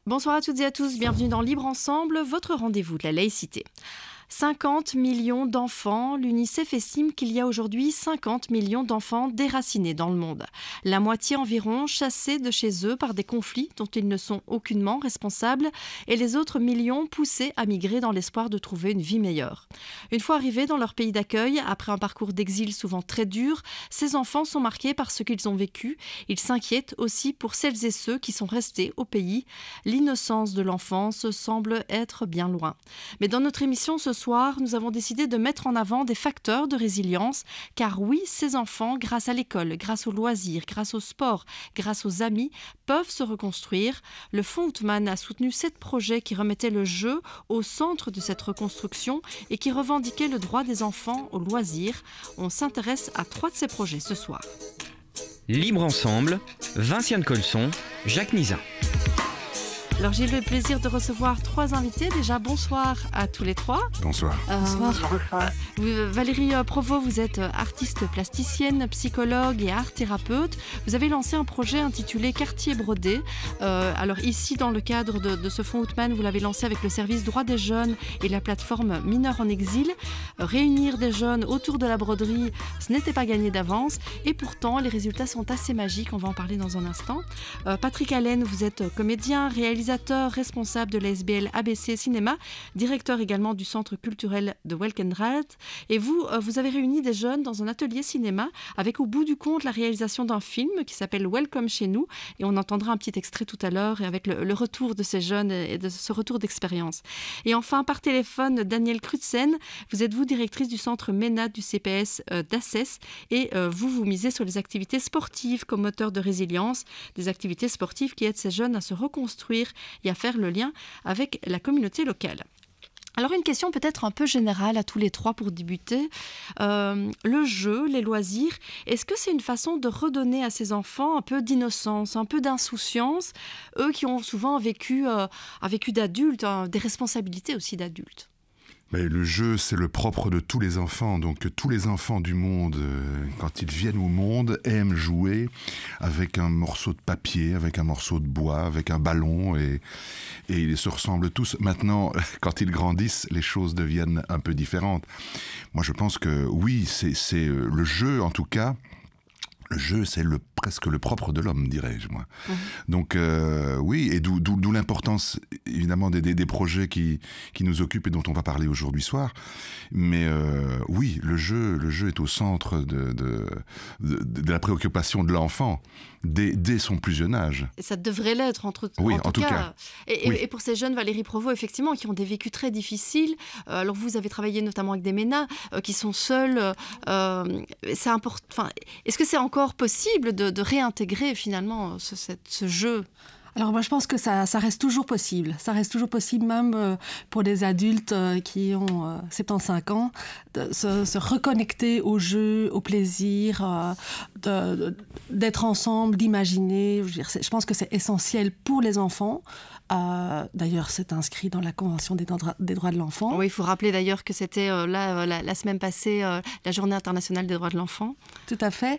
Bonsoir à toutes et à tous, bienvenue dans Libre Ensemble, votre rendez-vous de la laïcité. 50 millions d'enfants, l'UNICEF estime qu'il y a aujourd'hui 50 millions d'enfants déracinés dans le monde. La moitié environ chassés de chez eux par des conflits dont ils ne sont aucunement responsables et les autres millions poussés à migrer dans l'espoir de trouver une vie meilleure. Une fois arrivés dans leur pays d'accueil, après un parcours d'exil souvent très dur, ces enfants sont marqués par ce qu'ils ont vécu. Ils s'inquiètent aussi pour celles et ceux qui sont restés au pays. L'innocence de l'enfance semble être bien loin. Mais dans notre émission ce soir, nous avons décidé de mettre en avant des facteurs de résilience, car oui, ces enfants, grâce à l'école, grâce aux loisirs, grâce au sport, grâce aux amis, peuvent se reconstruire. Le Fonds Houtman a soutenu 7 projets qui remettaient le jeu au centre de cette reconstruction et qui revendiquaient le droit des enfants au loisir. On s'intéresse à 3 de ces projets ce soir. Libre Ensemble, Vinciane Colson, Jacques Nizan. Alors j'ai le plaisir de recevoir 3 invités. Déjà, bonsoir à tous les 3. Bonsoir. Bonsoir. Valérie Provost, vous êtes artiste plasticienne, psychologue et art thérapeute. Vous avez lancé un projet intitulé Quartier Brodé. Alors ici, dans le cadre de ce fonds Houtman, vous l'avez lancé avec le service Droits des jeunes et la plateforme Mineurs en exil. Réunir des jeunes autour de la broderie, ce n'était pas gagné d'avance. Et pourtant, les résultats sont assez magiques. On va en parler dans un instant. Patrick Allen, vous êtes comédien, réalisateur, responsable de la SBL ABC Cinéma, directeur également du centre culturel de Welkenraad. Et vous avez réuni des jeunes dans un atelier cinéma avec au bout du compte la réalisation d'un film qui s'appelle Welcome chez nous. Et on entendra un petit extrait tout à l'heure avec le retour de ces jeunes et de ce retour d'expérience. Et enfin, par téléphone, Danielle Crutzen, vous êtes directrice du centre MENA du CPS d'Assès et vous misez sur les activités sportives comme moteur de résilience, des activités sportives qui aident ces jeunes à se reconstruire et à faire le lien avec la communauté locale. Alors une question peut-être un peu générale à tous les 3 pour débuter. Le jeu, les loisirs, est-ce que c'est une façon de redonner à ces enfants un peu d'innocence, un peu d'insouciance, eux qui ont souvent vécu d'adultes, des responsabilités aussi d'adultes? Mais le jeu, c'est le propre de tous les enfants. Donc tous les enfants du monde, quand ils viennent au monde, aiment jouer avec un morceau de papier, avec un morceau de bois, avec un ballon, et ils se ressemblent tous. Maintenant, quand ils grandissent, les choses deviennent un peu différentes. Moi, je pense que oui, c'est le jeu, en tout cas. Le jeu, c'est presque le propre de l'homme, dirais-je, moi. Donc, oui, et d'où l'importance, évidemment, des projets qui nous occupent et dont on va parler aujourd'hui soir. Mais oui, le jeu est au centre de la préoccupation de l'enfant, dès son plus jeune âge. Et ça devrait l'être, en tout cas. Et pour ces jeunes, Valérie Provost, effectivement, qui ont des vécus très difficiles. Alors, vous avez travaillé notamment avec des MENA qui sont seuls. C'est important. Enfin, est-ce que c'est encore possible de réintégrer finalement ce jeu? Alors moi je pense que ça reste toujours possible. Ça reste toujours possible même pour des adultes qui ont 75 ans, de se reconnecter au jeu, au plaisir, d'être ensemble, d'imaginer. Je pense que c'est essentiel pour les enfants. D'ailleurs, c'est inscrit dans la Convention des droits de l'enfant. Oui, il faut rappeler d'ailleurs que c'était la semaine passée, la Journée internationale des droits de l'enfant. Tout à fait.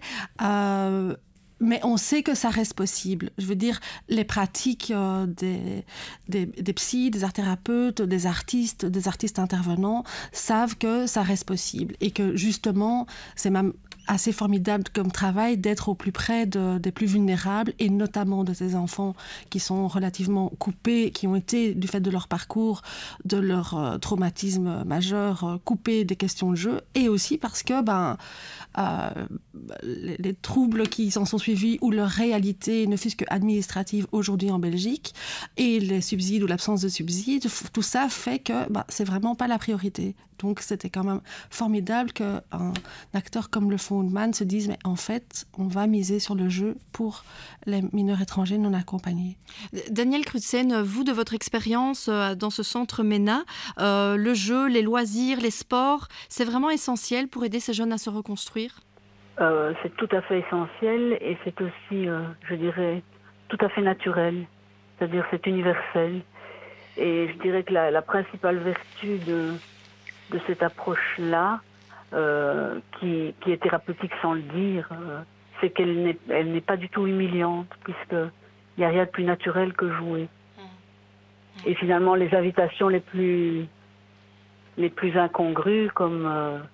Mais on sait que ça reste possible. Je veux dire, les pratiques des psys, des art thérapeutes, des artistes intervenants savent que ça reste possible. Et que justement, c'est même assez formidable comme travail d'être au plus près des plus vulnérables et notamment de ces enfants qui sont relativement coupés, qui ont été, du fait de leur parcours, de leur traumatisme majeur, coupés des questions de jeu, et aussi parce que les troubles qui s'en sont suivis ou leur réalité, ne fût-ce qu'administrative aujourd'hui en Belgique, et les subsides ou l'absence de subsides, tout ça fait que c'est vraiment pas la priorité. Donc c'était quand même formidable qu'un acteur comme le Fonds Houtman se dise mais en fait on va miser sur le jeu pour les mineurs étrangers non accompagnés. Danielle Crutzen, vous de votre expérience dans ce centre MENA, le jeu, les loisirs, les sports, c'est vraiment essentiel pour aider ces jeunes à se reconstruire? C'est tout à fait essentiel et c'est aussi, je dirais, tout à fait naturel. C'est-à-dire c'est universel. Et je dirais que la principale vertu de cette approche-là, qui est thérapeutique sans le dire, c'est qu'elle n'est pas du tout humiliante, puisqu'il n'y a rien de plus naturel que jouer. Et finalement, les invitations les plus incongrues, comme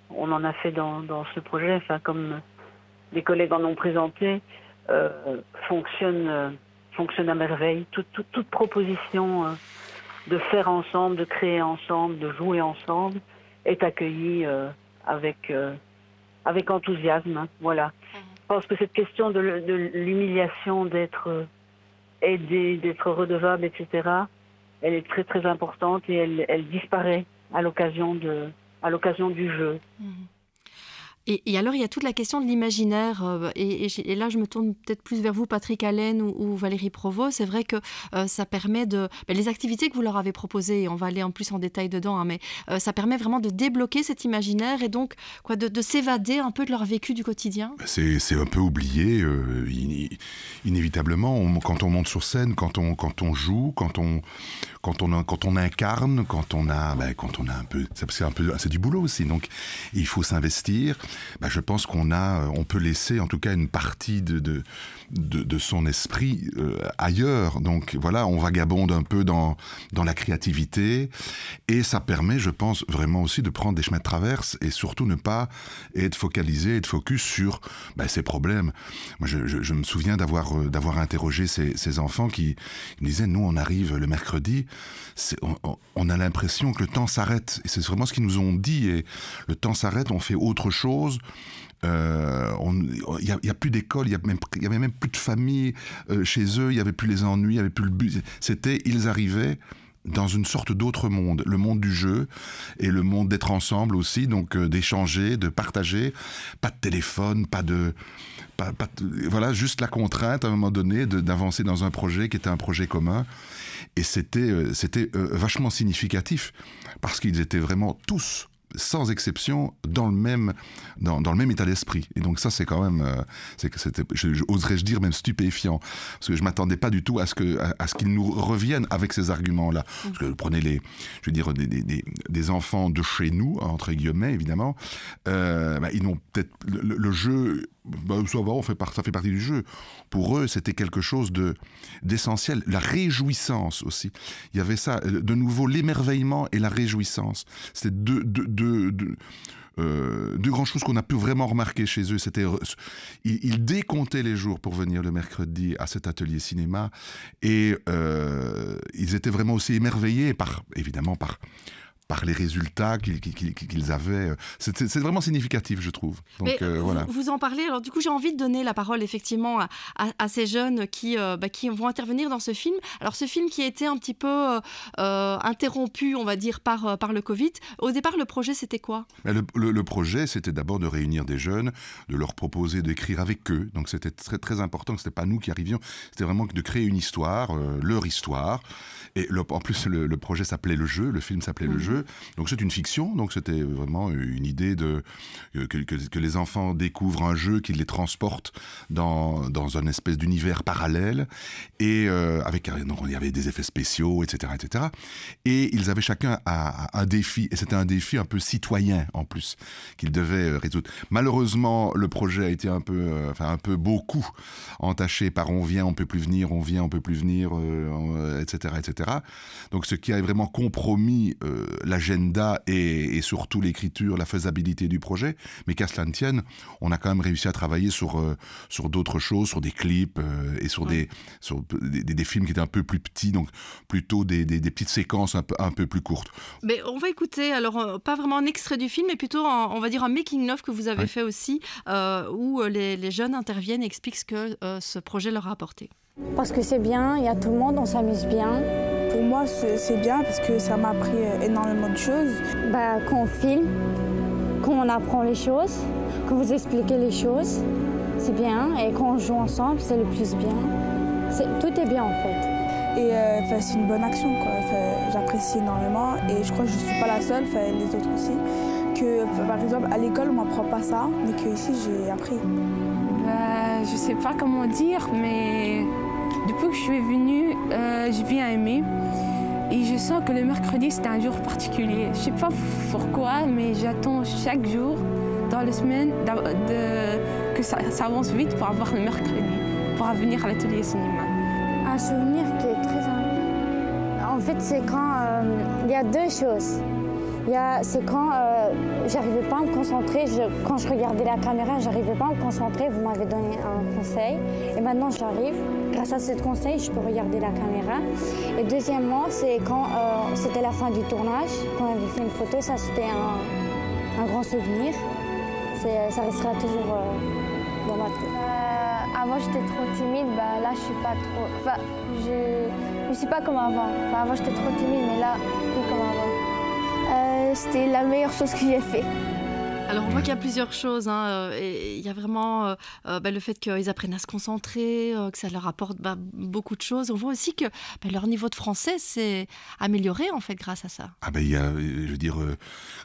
on en a fait dans ce projet, enfin comme les collègues en ont présenté, fonctionnent à merveille. Toute proposition de faire ensemble, de créer ensemble, de jouer ensemble est accueillie avec enthousiasme. Hein, voilà. Je pense que cette question de l'humiliation, d'être aidé, d'être redevable, etc., elle est très très importante et elle disparaît à l'occasion du jeu. Et alors, il y a toute la question de l'imaginaire. Et là, je me tourne peut-être plus vers vous, Patrick Allen ou Valérie Provost. C'est vrai que ça permet les activités que vous leur avez proposées, et on va aller en plus en détail dedans, hein, mais ça permet vraiment de débloquer cet imaginaire et donc de s'évader un peu de leur vécu du quotidien. C'est un peu oublié, inévitablement. Quand on monte sur scène, quand on joue, quand on incarne, quand on a un peu... C'est du boulot aussi, donc il faut s'investir. Je pense on peut laisser en tout cas une partie de son esprit ailleurs. Donc voilà, on vagabonde un peu dans la créativité et ça permet, je pense, vraiment aussi de prendre des chemins de traverse et surtout ne pas être focalisé, être focus sur ces problèmes. Moi, je me souviens d'avoir interrogé ces enfants qui me disaient, nous, on arrive le mercredi, on a l'impression que le temps s'arrête. Et c'est vraiment ce qu'ils nous ont dit. Et le temps s'arrête, on fait autre chose. Il y a plus d'école, il y avait même plus de famille chez eux, il y avait plus les ennuis, il y avait plus le but. Ils arrivaient dans une sorte d'autre monde, le monde du jeu et le monde d'être ensemble aussi, donc d'échanger, de partager, pas de téléphone, voilà, juste la contrainte à un moment donné d'avancer dans un projet qui était un projet commun. Et c'était vachement significatif parce qu'ils étaient vraiment tous, sans exception, dans le même état d'esprit. Et donc ça, c'est quand même, oserais-je dire, même stupéfiant. Parce que je m'attendais pas du tout à ce qu'ils nous reviennent avec ces arguments-là. Parce que prenez des enfants de chez nous, entre guillemets, évidemment, ils n'ont peut-être le jeu... ça va, ça fait partie du jeu. Pour eux, c'était quelque chose d'essentiel. La réjouissance aussi. Il y avait ça, de nouveau, l'émerveillement et la réjouissance. C'était deux grandes choses qu'on a pu vraiment remarquer chez eux. Ils décomptaient les jours pour venir le mercredi à cet atelier cinéma et ils étaient vraiment aussi émerveillés évidemment par les résultats qu'ils avaient. C'est vraiment significatif, je trouve. Donc, voilà. Vous en parlez, alors du coup j'ai envie de donner la parole effectivement à ces jeunes qui vont intervenir dans ce film. Alors ce film qui a été un petit peu interrompu, on va dire, par le Covid. Au départ, le projet, c'était quoi ? Le projet, c'était d'abord de réunir des jeunes, de leur proposer d'écrire avec eux. Donc c'était très, très important, que ce n'était pas nous qui arrivions, c'était vraiment de créer une histoire, leur histoire. Et en plus, le projet s'appelait Le Jeu, le film s'appelait Le Jeu. Donc c'est une fiction, donc c'était vraiment une idée que les enfants découvrent un jeu qui les transporte dans un espèce d'univers parallèle. Et donc il y avait des effets spéciaux, etc., etc. Et ils avaient chacun un défi, et c'était un défi un peu citoyen en plus, qu'ils devaient résoudre. Malheureusement, le projet a été un peu beaucoup entaché par on vient, on peut plus venir, on vient, on peut plus venir, etc., etc. Donc ce qui a vraiment compromis l'agenda et surtout l'écriture, la faisabilité du projet. Mais qu'à cela ne tienne, on a quand même réussi à travailler sur d'autres choses, sur des clips et sur des films qui étaient un peu plus petits, donc plutôt des petites séquences un peu plus courtes. Mais on va écouter, alors pas vraiment un extrait du film, mais plutôt on va dire un making-of que vous avez fait aussi, où les jeunes interviennent et expliquent ce que ce projet leur a apporté. Parce que c'est bien, il y a tout le monde, on s'amuse bien. Pour moi, c'est bien parce que ça m'a appris énormément de choses. Quand on filme, quand on apprend les choses, quand vous expliquez les choses, c'est bien. Et quand on joue ensemble, c'est le plus bien. Tout est bien en fait. Et c'est une bonne action, quoi. J'apprécie énormément et je crois que je ne suis pas la seule, les autres aussi. Que par exemple, à l'école, on ne m'apprend pas ça, mais qu'ici, j'ai appris. Je ne sais pas comment dire, mais depuis que je suis venue, j'ai bien aimé. Et je sens que le mercredi, c'est un jour particulier. Je ne sais pas pourquoi, mais j'attends chaque jour dans la semaine que ça avance vite pour avoir le mercredi, pour venir à l'atelier cinéma. Un souvenir qui est très important. En fait, c'est quand il y a deux choses. C'est quand j'arrivais pas à me concentrer, quand je regardais la caméra, j'arrivais pas à me concentrer, vous m'avez donné un conseil. Et maintenant, j'arrive, grâce à ce conseil, je peux regarder la caméra. Et deuxièmement, c'est quand c'était la fin du tournage, quand on avait fait une photo, ça c'était un grand souvenir. Ça restera toujours dans ma tête. Avant, j'étais trop timide, là, je suis pas trop... Enfin, je suis pas comme avant. Enfin, avant, j'étais trop timide, mais là, plus comme avant. C'était la meilleure chose que j'ai fait. Alors on voit qu'il y a plusieurs choses, hein, et il y a vraiment le fait qu'ils apprennent à se concentrer, que ça leur apporte beaucoup de choses. On voit aussi que leur niveau de français s'est amélioré en fait grâce à ça. Ah ben je veux dire,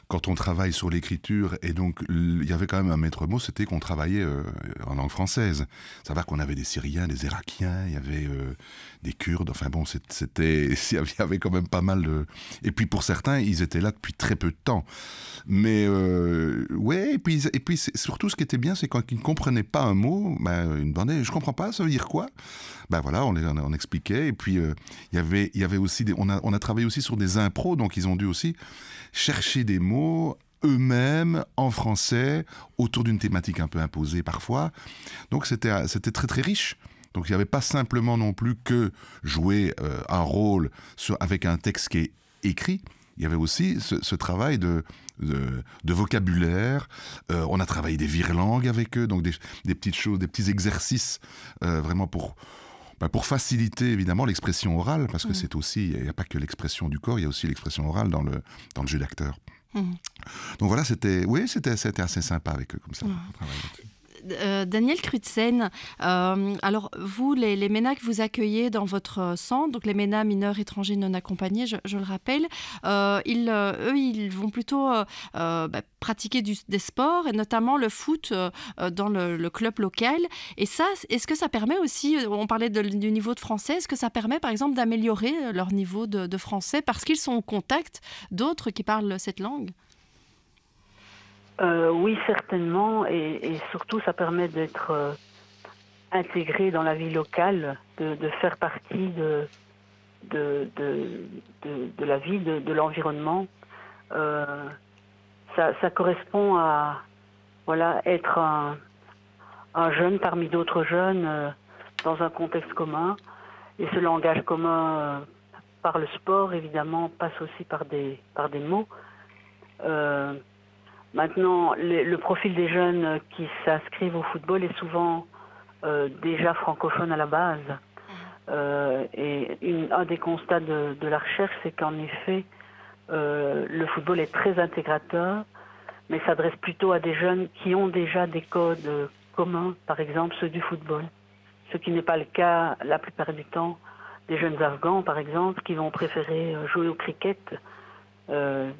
quand on travaille sur l'écriture, et donc il y avait quand même un maître mot, c'était qu'on travaillait en langue française. Ça va qu'on avait des Syriens, des Irakiens, il y avait des Kurdes, enfin bon, il y avait quand même pas mal de... Et puis pour certains, ils étaient là depuis très peu de temps. Mais ouais, et puis surtout ce qui était bien, c'est quand ils ne comprenaient pas un mot, ils me demandaient, je comprends pas, ça veut dire quoi? Voilà, on expliquait. Et puis il y avait aussi on a travaillé aussi sur des impros, donc ils ont dû aussi chercher des mots eux-mêmes en français autour d'une thématique un peu imposée parfois. Donc c'était très très riche. Donc il n'y avait pas simplement non plus que jouer un rôle avec un texte qui est écrit. Il y avait aussi ce travail de vocabulaire. On a travaillé des virelangues avec eux, donc des petites choses, des petits exercices vraiment pour faciliter évidemment l'expression orale, parce que c'est aussi, il n'y a pas que l'expression du corps, il y a aussi l'expression orale dans le jeu d'acteur. Donc voilà, c'était assez sympa avec eux comme ça. On travaille là-dessus. Daniel Crutzen, alors vous, les MENA que vous accueillez dans votre centre, donc les MENA mineurs étrangers non accompagnés, je le rappelle, ils vont plutôt pratiquer des sports, et notamment le foot dans le club local. Et ça, est-ce que ça permet aussi, on parlait du niveau de français, est-ce que ça permet par exemple d'améliorer leur niveau de français parce qu'ils sont au contact d'autres qui parlent cette langue ? Oui, certainement, et surtout ça permet d'être intégré dans la vie locale, de faire partie de la vie, de l'environnement. Ça correspond à être un jeune parmi d'autres jeunes dans un contexte commun, et ce langage commun par le sport évidemment passe aussi par des mots. Maintenant, le profil des jeunes qui s'inscrivent au football est souvent déjà francophone à la base. Et un des constats de la recherche, c'est qu'en effet, le football est très intégrateur, mais s'adresse plutôt à des jeunes qui ont déjà des codes communs, par exemple ceux du football. Ce qui n'est pas le cas la plupart du temps des jeunes Afghans, par exemple, qui vont préférer jouer au cricket,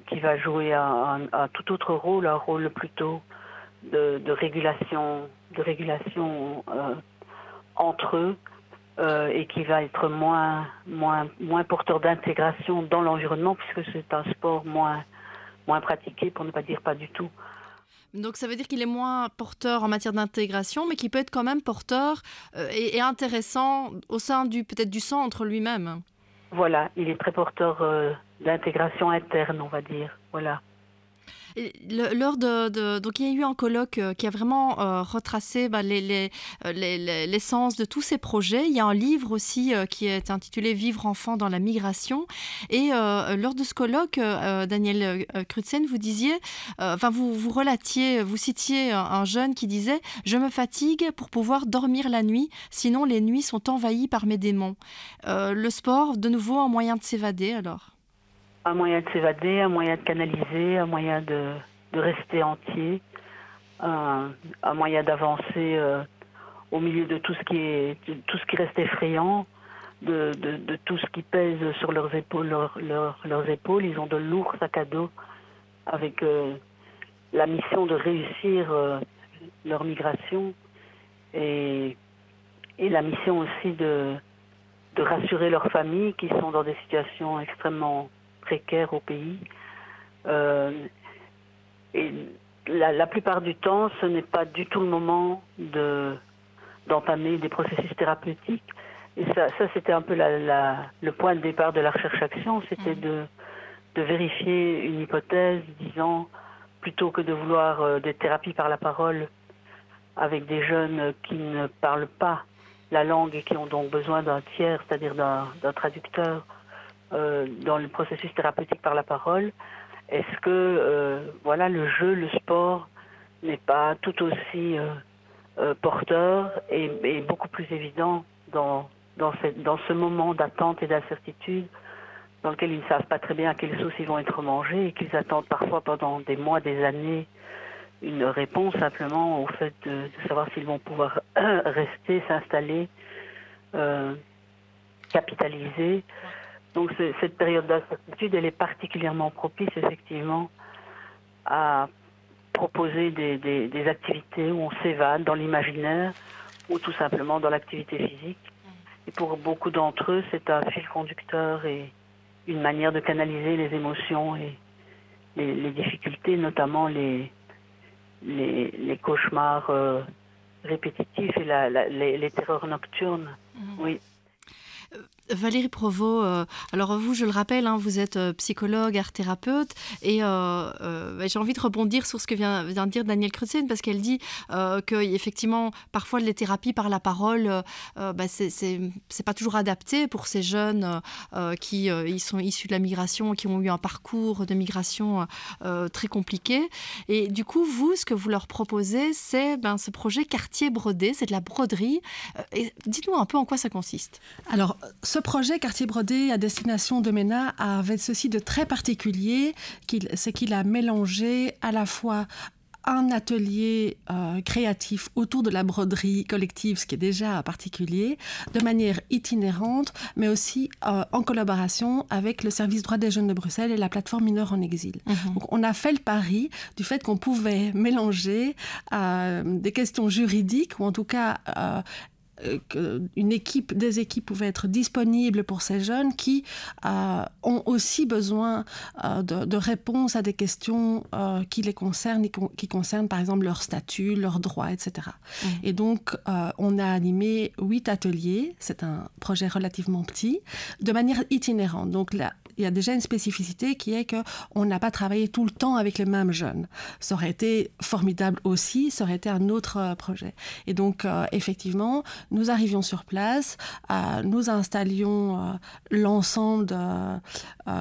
qui va jouer un tout autre rôle, un rôle plutôt de régulation entre eux, et qui va être moins porteur d'intégration dans l'environnement, puisque c'est un sport moins pratiqué, pour ne pas dire pas du tout. Donc ça veut dire qu'il est moins porteur en matière d'intégration, mais qui peut être quand même porteur et intéressant au sein peut-être du centre lui-même. Voilà, il est très porteur d'intégration interne, on va dire. Voilà. Donc il y a eu un colloque qui a vraiment retracé l'essence de tous ces projets. Il y a un livre aussi qui est intitulé « Vivre enfant dans la migration ». Et lors de ce colloque, Daniel Crutzen, vous disiez, vous citiez un jeune qui disait « Je me fatigue pour pouvoir dormir la nuit, sinon les nuits sont envahies par mes démons ». Le sport, de nouveau, un moyen de s'évader alors ? Un moyen de s'évader, un moyen de canaliser, un moyen de rester entier, un moyen d'avancer au milieu de tout ce qui reste effrayant, de tout ce qui pèse sur leurs épaules. Leurs épaules, ils ont de lourds sacs à dos avec la mission de réussir leur migration et la mission aussi de rassurer leurs familles qui sont dans des situations extrêmement précaires au pays. Et la plupart du temps, ce n'est pas du tout le moment d'entamer des processus thérapeutiques, Et ça c'était un peu le point de départ de la recherche-action, c'était de vérifier une hypothèse disant, plutôt que de vouloir des thérapies par la parole avec des jeunes qui ne parlent pas la langue et qui ont donc besoin d'un tiers, c'est-à-dire d'un traducteur dans le processus thérapeutique par la parole, est-ce que le jeu, le sport n'est pas tout aussi porteur et beaucoup plus évident dans ce moment d'attente et d'incertitude dans lequel ils ne savent pas très bien à quelle sauce ils vont être mangés et qu'ils attendent parfois pendant des mois, des années une réponse simplement au fait de savoir s'ils vont pouvoir rester, s'installer, capitaliser. Donc cette période d'incertitude, elle est particulièrement propice effectivement à proposer des activités où on s'évade dans l'imaginaire ou tout simplement dans l'activité physique. Et pour beaucoup d'entre eux, c'est un fil conducteur et une manière de canaliser les émotions et les difficultés, notamment les cauchemars répétitifs et les terreurs nocturnes. Oui. Valérie Provost, alors vous, je le rappelle, vous êtes psychologue, art-thérapeute, et j'ai envie de rebondir sur ce que vient de dire Danielle Crutzen, parce qu'elle dit qu'effectivement, parfois les thérapies par la parole, c'est pas toujours adapté pour ces jeunes qui ils sont issus de la migration, qui ont eu un parcours de migration très compliqué. Et du coup, vous, ce que vous leur proposez, c'est ce projet Quartier Brodé, c'est de la broderie. Et dites-nous un peu en quoi ça consiste. Alors, ce projet Quartier Brodé à destination de MENA avait ceci de très particulier, c'est qu'il a mélangé à la fois un atelier créatif autour de la broderie collective, ce qui est déjà particulier, de manière itinérante, mais aussi en collaboration avec le service droits des jeunes de Bruxelles et la plateforme Mineurs en exil. Donc, on a fait le pari du fait qu'on pouvait mélanger des questions juridiques, ou en tout cas des équipes pouvaient être disponibles pour ces jeunes qui ont aussi besoin de réponses à des questions qui les concernent, qui concernent par exemple leur statut, leurs droits, etc. Et donc, on a animé 8 ateliers, c'est un projet relativement petit, de manière itinérante. Donc là, il y a déjà une spécificité qui est qu'on n'a pas travaillé tout le temps avec les mêmes jeunes. Ça aurait été formidable aussi, ça aurait été un autre projet. Et donc, effectivement, nous arrivions sur place, nous installions l'ensemble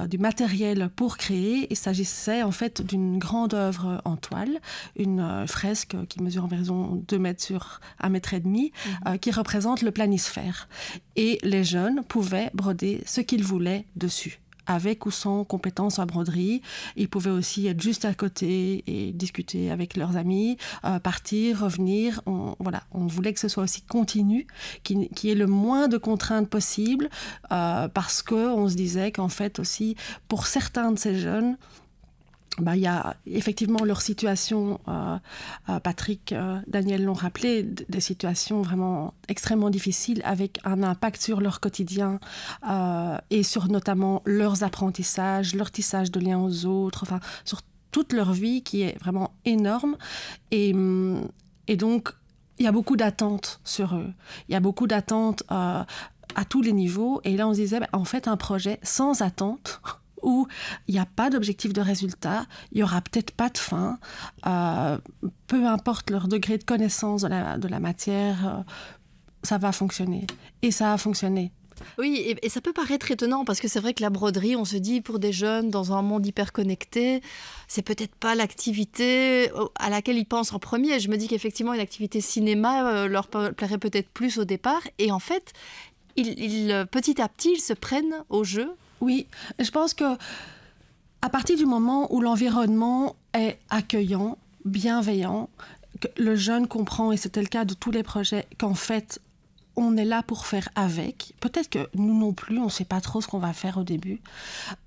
du matériel pour créer. Il s'agissait en fait d'une grande œuvre en toile, une fresque qui mesure environ 2 mètres sur 1,5 mètre, qui représente le planisphère. Et les jeunes pouvaient broder ce qu'ils voulaient dessus, avec ou sans compétences en broderie. Ils pouvaient aussi être juste à côté et discuter avec leurs amis, partir, revenir. On voulait que ce soit aussi continu, qu'il y ait le moins de contraintes possible, parce qu'on se disait qu'en fait aussi, pour certains de ces jeunes, il y a effectivement leur situation, Patrick, Daniel l'ont rappelé, des situations vraiment extrêmement difficiles avec un impact sur leur quotidien et sur notamment leurs apprentissages, leur tissage de liens aux autres, enfin sur toute leur vie qui est vraiment énorme. Et donc, il y a beaucoup d'attentes sur eux. Il y a beaucoup d'attentes à tous les niveaux. Et là, on se disait, en fait, un projet sans attente, où il n'y a pas d'objectif de résultat, il n'y aura peut-être pas de fin, peu importe leur degré de connaissance de la matière, ça va fonctionner. Et ça a fonctionné. Oui, et ça peut paraître étonnant, parce que c'est vrai que la broderie, on se dit, pour des jeunes dans un monde hyper connecté, c'est peut-être pas l'activité à laquelle ils pensent en premier. Je me dis qu'effectivement, une activité cinéma leur plairait peut-être plus au départ. Et en fait, petit à petit, ils se prennent au jeu. Oui, je pense que à partir du moment où l'environnement est accueillant, bienveillant, que le jeune comprend, et c'était le cas de tous les projets, qu'en fait, on est là pour faire avec. Peut-être que nous non plus, on ne sait pas trop ce qu'on va faire au début.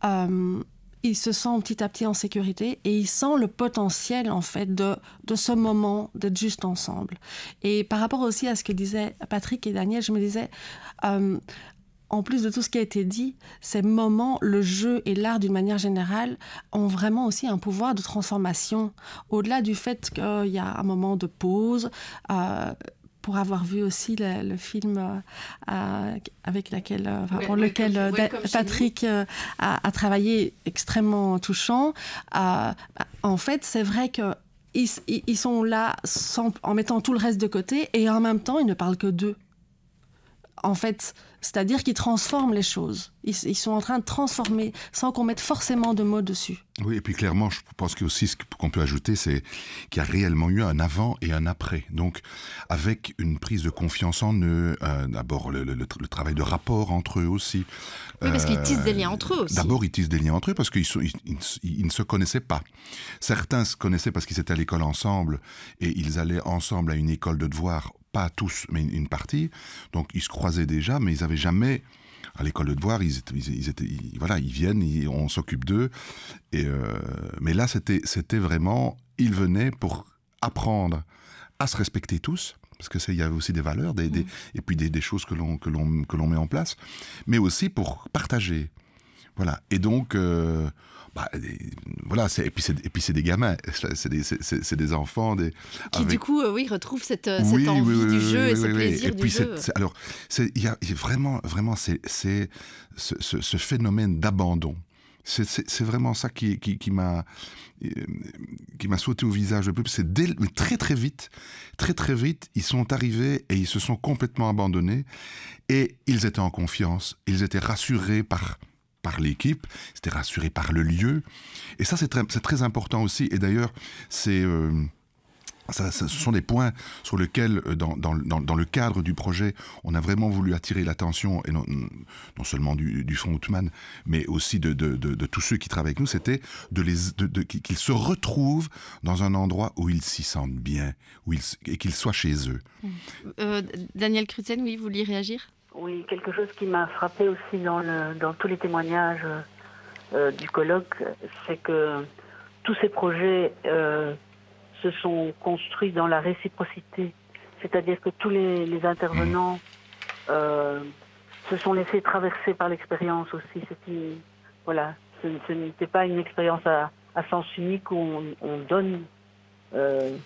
Il se sent petit à petit en sécurité et il sent le potentiel, en fait, de ce moment, d'être juste ensemble. Et par rapport aussi à ce que disaient Patrick et Daniel, je me disais... en plus de tout ce qui a été dit, ces moments, le jeu et l'art d'une manière générale, ont vraiment aussi un pouvoir de transformation. Au-delà du fait qu'il y a un moment de pause, pour avoir vu aussi le film avec pour lequel Patrick a travaillé, extrêmement touchant. En fait, c'est vrai que ils sont là en mettant tout le reste de côté, et en même temps, ils ne parlent que d'eux. En fait, c'est-à-dire qu'ils transforment les choses. Ils sont en train de transformer sans qu'on mette forcément de mots dessus. Oui, et puis clairement, je pense que aussi ce qu'on peut ajouter, c'est qu'il y a réellement eu un avant et un après. Donc, avec une prise de confiance en eux, d'abord le travail de rapport entre eux aussi. Oui, parce qu'ils tissent des liens entre eux aussi. D'abord, ils tissent des liens entre eux parce qu'ils ne se connaissaient pas. Certains se connaissaient parce qu'ils étaient à l'école ensemble et ils allaient ensemble à une école de devoirs. Pas tous, mais une partie. Donc, ils se croisaient déjà, mais ils n'avaient jamais... À l'école de devoirs, ils viennent, on s'occupe d'eux. Mais là, c'était vraiment... Ils venaient pour apprendre à se respecter tous, parce qu'il y avait aussi des valeurs, et puis des choses que l'on met en place, mais aussi pour partager. Voilà. Et donc... voilà, et puis c'est des gamins, c'est des enfants, qui du coup, retrouvent cette envie du jeu et ce plaisir du jeu. Alors, il y a vraiment, c'est ce phénomène d'abandon. C'est vraiment ça qui m'a sauté au visage. C'est très vite, ils sont arrivés et ils se sont complètement abandonnés, et ils étaient en confiance, ils étaient rassurés par l'équipe, c'était rassuré par le lieu. Et ça, c'est très important aussi. Et d'ailleurs, ce sont des points sur lesquels, dans le cadre du projet, on a vraiment voulu attirer l'attention, et non seulement du Fonds Outman, mais aussi de tous ceux qui travaillent avec nous, c'était qu'ils se retrouvent dans un endroit où ils s'y sentent bien, et qu'ils soient chez eux. Daniel Crutzen, oui, vous vouliez réagir ? Oui, quelque chose qui m'a frappé aussi dans tous les témoignages du colloque, c'est que tous ces projets se sont construits dans la réciprocité. C'est-à-dire que tous les intervenants se sont laissés traverser par l'expérience aussi. Ce n'était pas une expérience à sens unique où on donne de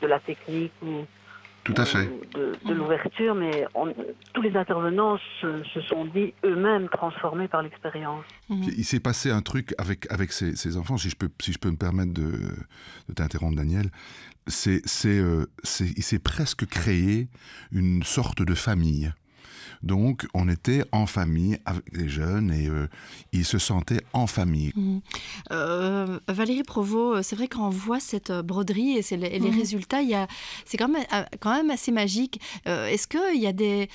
la technique ou tout à fait. De l'ouverture, mais tous les intervenants se sont dit eux-mêmes transformés par l'expérience. Il s'est passé un truc avec ces enfants, si je peux me permettre de t'interrompre, Daniel. Il s'est presque créé une sorte de famille. Donc, on était en famille avec les jeunes et ils se sentaient en famille. Valérie Provost, c'est vrai quand on voit cette broderie et les résultats, c'est quand même assez magique. Est-ce qu'il y a des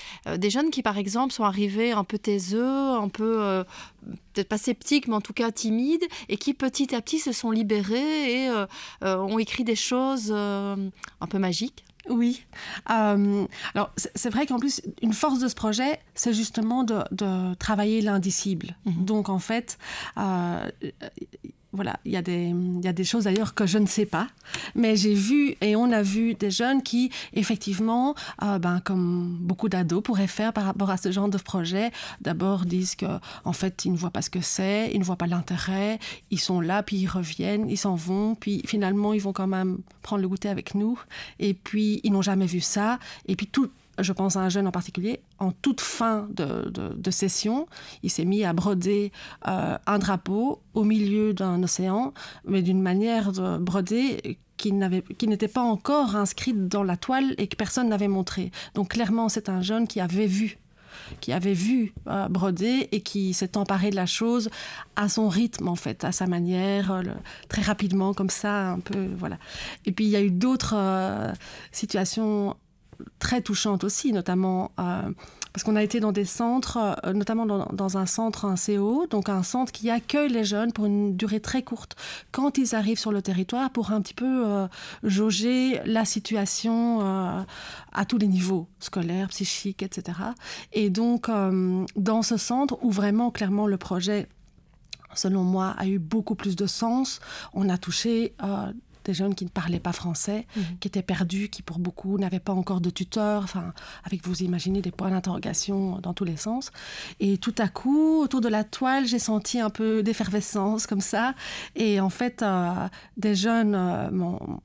jeunes qui, par exemple, sont arrivés un peu taiseux, un peu, peut-être pas sceptiques, mais en tout cas timides, et qui petit à petit se sont libérés et ont écrit des choses un peu magiques? Oui. Alors, c'est vrai qu'en plus, une force de ce projet, c'est justement de travailler l'indicible. Donc, en fait, voilà, il y a des choses d'ailleurs que je ne sais pas, mais j'ai vu et on a vu des jeunes qui, effectivement, comme beaucoup d'ados pourraient faire par rapport à ce genre de projet, d'abord disent qu'en fait, ils ne voient pas ce que c'est, ils ne voient pas l'intérêt, ils sont là, puis ils reviennent, ils s'en vont, puis finalement, ils vont quand même prendre le goûter avec nous, et puis ils n'ont jamais vu ça, et puis je pense à un jeune en particulier, en toute fin de session, il s'est mis à broder un drapeau au milieu d'un océan, mais d'une manière de broder qui n'était pas encore inscrite dans la toile et que personne n'avait montré. Donc clairement, c'est un jeune qui avait vu broder et qui s'est emparé de la chose à son rythme, en fait, à sa manière, très rapidement, comme ça, un peu, voilà. Et puis, il y a eu d'autres situations très touchante aussi, notamment parce qu'on a été dans des centres, notamment dans un centre, un CO, donc un centre qui accueille les jeunes pour une durée très courte quand ils arrivent sur le territoire pour un petit peu jauger la situation à tous les niveaux, scolaires, psychiques, etc. Et donc, dans ce centre où vraiment, clairement, le projet, selon moi, a eu beaucoup plus de sens, on a touché des jeunes qui ne parlaient pas français, qui étaient perdus, qui pour beaucoup n'avaient pas encore de tuteur, enfin, avec, vous imaginez, des points d'interrogation dans tous les sens. Et tout à coup, autour de la toile, j'ai senti un peu d'effervescence comme ça. Et en fait, des jeunes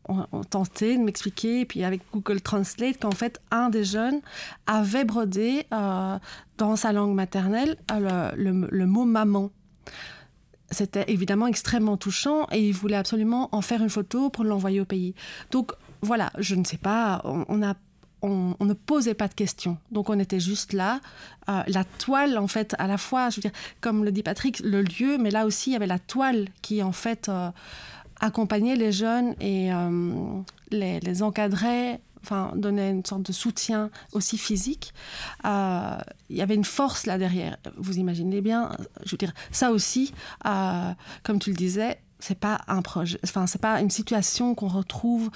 ont tenté de m'expliquer, et puis avec Google Translate, qu'en fait, un des jeunes avait brodé dans sa langue maternelle le mot « maman ». C'était évidemment extrêmement touchant et il voulait absolument en faire une photo pour l'envoyer au pays. Donc voilà, je ne sais pas, on ne posait pas de questions. Donc on était juste là. La toile, en fait, à la fois, je veux dire, comme le dit Patrick, le lieu, mais là aussi, il y avait la toile qui, en fait, accompagnait les jeunes et les encadrait, enfin, donnait une sorte de soutien aussi physique. Il y avait une force là derrière. Vous imaginez bien, je veux dire, ça aussi, comme tu le disais, c'est pas un projet, enfin, c'est pas une situation qu'on retrouve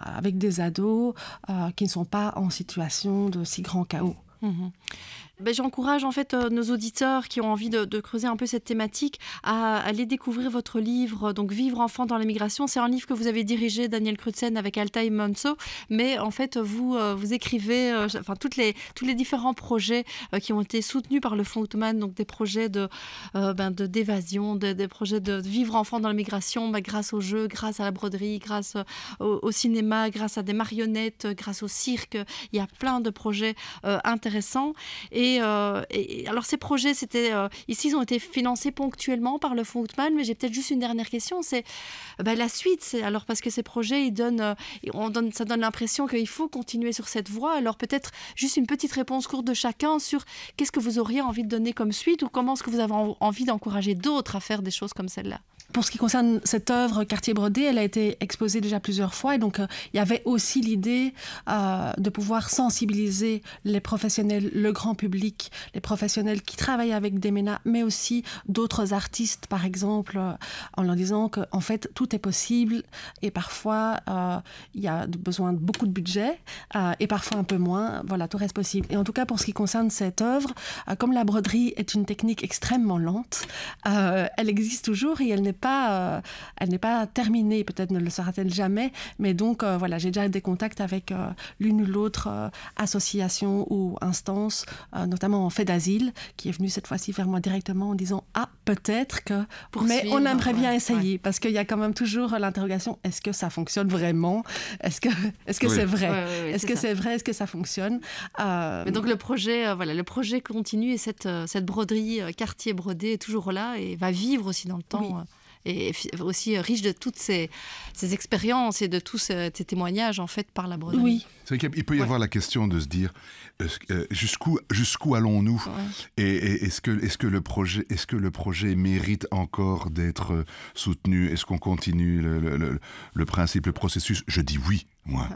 avec des ados qui ne sont pas en situation de si grand chaos. J'encourage en fait nos auditeurs qui ont envie de creuser un peu cette thématique à aller découvrir votre livre, donc Vivre enfant dans la migration. C'est un livre que vous avez dirigé, Daniel Crutzen, avec Altaï Monso, mais en fait vous écrivez enfin tous les différents projets qui ont été soutenus par le Fonds Outman, donc des projets d'évasion, des projets de vivre enfant dans la migration, grâce au jeu, grâce à la broderie, grâce au cinéma, grâce à des marionnettes, grâce au cirque. Il y a plein de projets intéressants. Et alors ces projets, ici, ils ont été financés ponctuellement par le Fonds Outman, mais j'ai peut-être juste une dernière question, c'est la suite. Alors parce que ces projets, ça donne l'impression qu'il faut continuer sur cette voie. Alors peut-être juste une petite réponse courte de chacun sur qu'est-ce que vous auriez envie de donner comme suite ou comment est-ce que vous avez envie d'encourager d'autres à faire des choses comme celle-là. Pour ce qui concerne cette œuvre Quartier brodé, elle a été exposée déjà plusieurs fois et donc il y avait aussi l'idée de pouvoir sensibiliser les professionnels, le grand public, les professionnels qui travaillent avec des MENA, mais aussi d'autres artistes, par exemple, en leur disant qu'en fait tout est possible et parfois il y a besoin de beaucoup de budget et parfois un peu moins. Voilà, tout reste possible. Et en tout cas, pour ce qui concerne cette œuvre, comme la broderie est une technique extrêmement lente, elle existe toujours et elle n'est pas terminée, peut-être ne le sera-t-elle jamais, mais donc voilà, j'ai déjà des contacts avec l'une ou l'autre association ou instance, notamment en fait d'asile, qui est venue cette fois-ci vers moi directement en disant « Ah, peut-être que... » Mais on aimerait bien essayer, parce qu'il y a quand même toujours l'interrogation « Est-ce que ça fonctionne vraiment ? Est-ce que c'est vrai ? Est-ce que c'est vrai ? Est-ce que ça fonctionne ?» Mais donc le projet continue et cette broderie Quartier brodé est toujours là et va vivre aussi dans le temps. Oui. Et aussi riche de toutes ces expériences et de tous ces témoignages en fait par la broderie. Oui. C'est vrai qu'il peut y avoir la question de se dire jusqu'où allons-nous, et est-ce que le projet mérite encore d'être soutenu, est-ce qu'on continue le principe, le processus? Je dis oui, moi.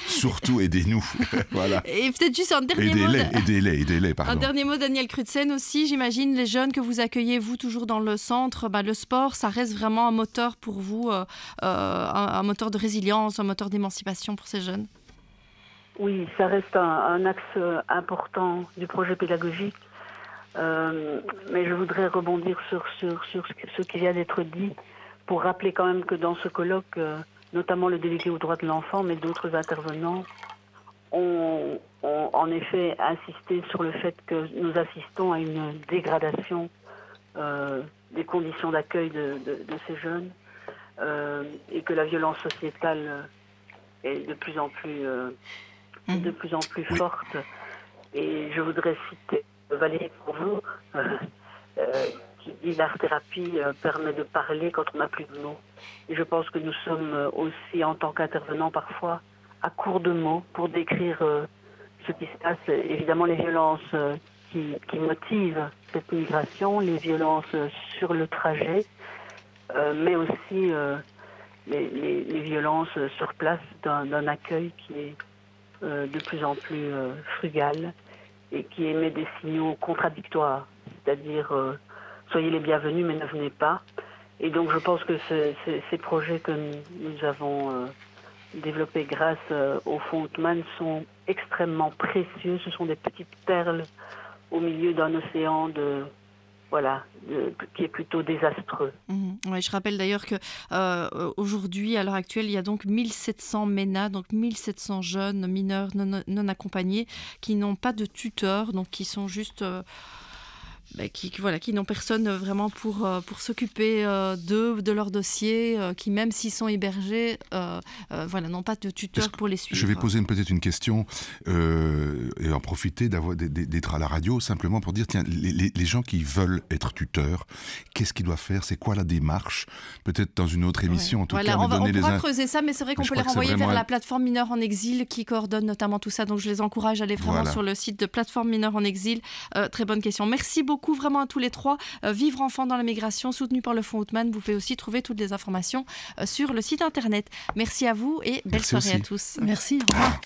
Surtout aidez-nous. Voilà. Et peut-être juste un dernier mot. Aidez-les, pardon. Un dernier mot, Daniel Crutzen aussi. J'imagine les jeunes que vous accueillez, vous toujours dans le centre, le sport, ça reste vraiment un moteur pour vous, un moteur de résilience, un moteur d'émancipation pour ces jeunes. Oui, ça reste un axe important du projet pédagogique. Mais je voudrais rebondir sur ce qui vient d'être dit pour rappeler quand même que dans ce colloque, notamment le délégué aux droits de l'enfant, mais d'autres intervenants, ont en effet insisté sur le fait que nous assistons à une dégradation des conditions d'accueil de ces jeunes et que la violence sociétale est de plus en plus forte. Et je voudrais citer Valérie Courvaux, qui dit l'art-thérapie permet de parler quand on n'a plus de mots. Et je pense que nous sommes aussi, en tant qu'intervenants, parfois à court de mots pour décrire ce qui se passe. Évidemment, les violences qui motivent cette migration, les violences sur le trajet, mais aussi les violences sur place d'un accueil qui est de plus en plus frugal et qui émet des signaux contradictoires, c'est-à-dire soyez les bienvenus mais ne venez pas. Et donc je pense que ces projets que nous avons développés grâce au Fonds Outman sont extrêmement précieux. Ce sont des petites perles au milieu d'un océan de voilà, qui est plutôt désastreux. Ouais, je rappelle d'ailleurs que aujourd'hui, à l'heure actuelle, il y a donc 1700 MENA, donc 1700 jeunes mineurs non accompagnés qui n'ont pas de tuteur, donc qui sont juste... qui n'ont personne vraiment pour s'occuper d'eux, de leur dossier, qui même s'ils sont hébergés, n'ont pas de tuteur pour les suivre. Je vais poser peut-être une question et en profiter d'être à la radio simplement pour dire, tiens, les gens qui veulent être tuteurs, qu'est-ce qu'ils doivent faire? C'est quoi la démarche? Peut-être dans une autre émission, en tout cas, on pourra creuser ça, mais c'est vrai qu'on peut les renvoyer vers la plateforme Mineurs en Exil qui coordonne notamment tout ça. Donc je les encourage à aller vraiment sur le site de plateforme Mineurs en Exil. Très bonne question. Merci beaucoup vraiment à tous les trois. Vivre enfant dans la migration, soutenu par le Fonds Houtman. Vous pouvez aussi trouver toutes les informations sur le site internet. Merci à vous et belle soirée à tous. Merci, au revoir.